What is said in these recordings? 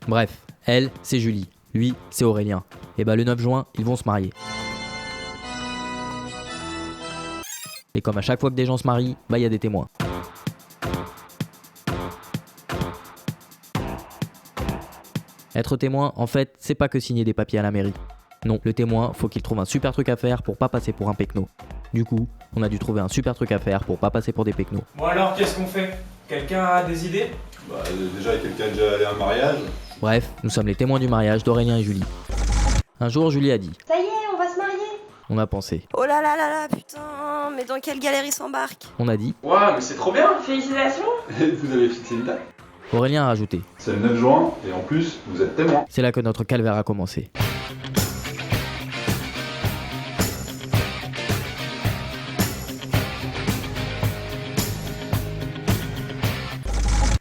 Bref, elle, c'est Julie. Lui, c'est Aurélien. Et bah le 9 juin, ils vont se marier. Et comme à chaque fois que des gens se marient, bah il y a des témoins. Être témoin, en fait, c'est pas que signer des papiers à la mairie. Non, le témoin, faut qu'il trouve un super truc à faire pour pas passer pour un pecno. Du coup, on a dû trouver un super truc à faire pour pas passer pour des pecnos. Bon alors, qu'est-ce qu'on fait? Quelqu'un a des idées? Bah déjà, quelqu'un est déjà allé à un mariage. Bref, nous sommes les témoins du mariage d'Aurélien et Julie. Un jour, Julie a dit Ça y est, on va se marier. On a pensé. Oh là là là là, putain, mais dans quelle galère il s'embarque? On a dit. Ouais, mais c'est trop bien. Félicitations. Vous avez fixé une date? Aurélien a rajouté. C'est le 9 juin, et en plus, vous êtes témoin. C'est là que notre calvaire a commencé.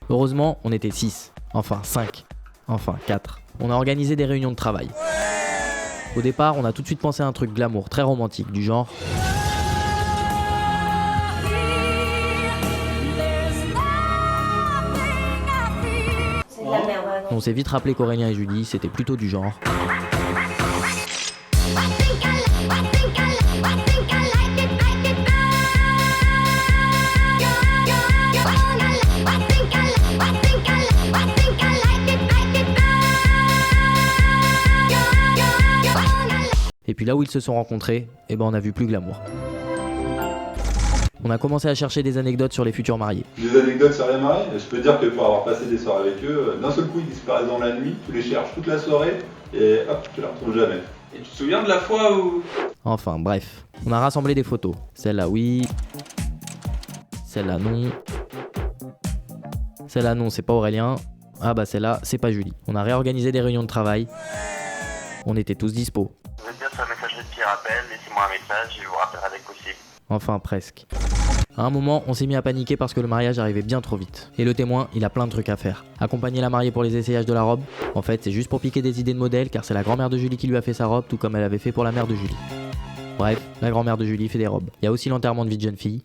Heureusement, on était 6. Enfin 5. Enfin 4. On a organisé des réunions de travail. Au départ, on a tout de suite pensé à un truc glamour, très romantique, du genre... C'est de la merde. On s'est vite rappelé qu'Aurélien et Julie, c'était plutôt du genre... Et puis là où ils se sont rencontrés, eh ben on a vu plus glamour. On a commencé à chercher des anecdotes sur les futurs mariés. Des anecdotes sur les mariés? Je peux te dire que pour avoir passé des soirées avec eux, d'un seul coup ils disparaissent dans la nuit, tu les cherches toute la soirée, et hop, tu les retrouves jamais. Et tu te souviens de la fois où... Enfin bref, on a rassemblé des photos. Celle-là oui, celle-là non. Celle-là non, c'est pas Aurélien. Ah bah celle-là, c'est pas Julie. On a réorganisé des réunions de travail. On était tous dispo. Vous êtes bien sur la messagerie de Pierre Appel, laissez-moi un message et je vous rappellerai dès que possible. Enfin presque. À un moment, on s'est mis à paniquer parce que le mariage arrivait bien trop vite. Et le témoin, il a plein de trucs à faire. Accompagner la mariée pour les essayages de la robe. En fait, c'est juste pour piquer des idées de modèle car c'est la grand-mère de Julie qui lui a fait sa robe, tout comme elle avait fait pour la mère de Julie. Bref, la grand-mère de Julie fait des robes. Il y a aussi l'enterrement de vie de jeune fille.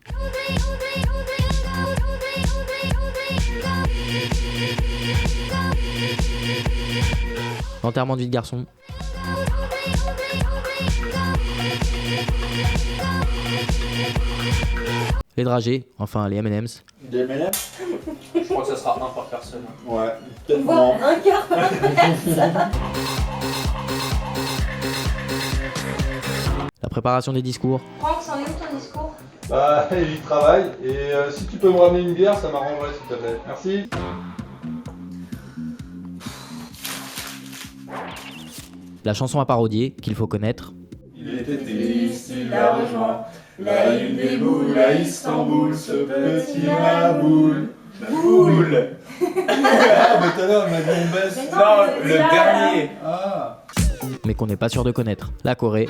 L'enterrement de vie de garçon. Les dragées, enfin les M&M's. Des M&M's? Je crois que ça sera un par personne. Ouais, peut-être Bon, non. un quart par personne. La préparation des discours. Franck, c'en est où ton discours? Bah, j'y travaille, et si tu peux me ramener une bière, ça m'arrangerait s'il te plaît. Merci. La chanson à parodier, qu'il faut connaître. Il était triste, il a rejoint la lune des boules à Istanbul, ce petit Maboule. Boule. Ah, mais tout à l'heure, elle m'a dit on baisse. Mais Non, mais le là, dernier. Ah. Mais qu'on n'est pas sûr de connaître. La Corée.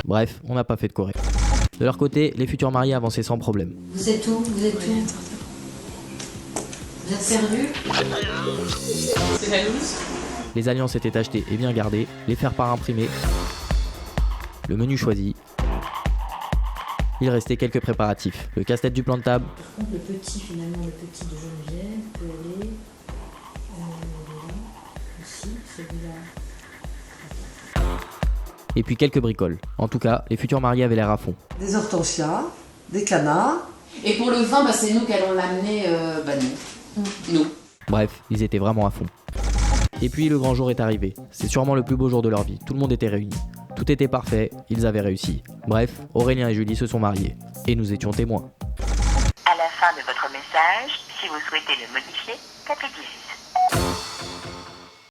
Bref, on n'a pas fait de Corée. De leur côté, les futurs mariés avançaient sans problème. Vous êtes où? Vous êtes où? Vous êtes perdus? C'est jalouse. Les alliances étaient achetées et bien gardées, les faire-part imprimés, le menu choisi. Il restait quelques préparatifs. Le casse-tête du plan de table, Donc le petit, finalement, le petit de Geneviève peut aller là, ici, celui-là. et puis quelques bricoles. En tout cas, les futurs mariés avaient l'air à fond. Des hortensias, des canards. Et pour le vin, bah, c'est nous qui allons l'amener, nous. Bref, ils étaient vraiment à fond. Et puis le grand jour est arrivé. C'est sûrement le plus beau jour de leur vie. Tout le monde était réuni. Tout était parfait, ils avaient réussi. Bref, Aurélien et Julie se sont mariés. Et nous étions témoins. À la fin de votre message, si vous souhaitez le modifier, tapez 18.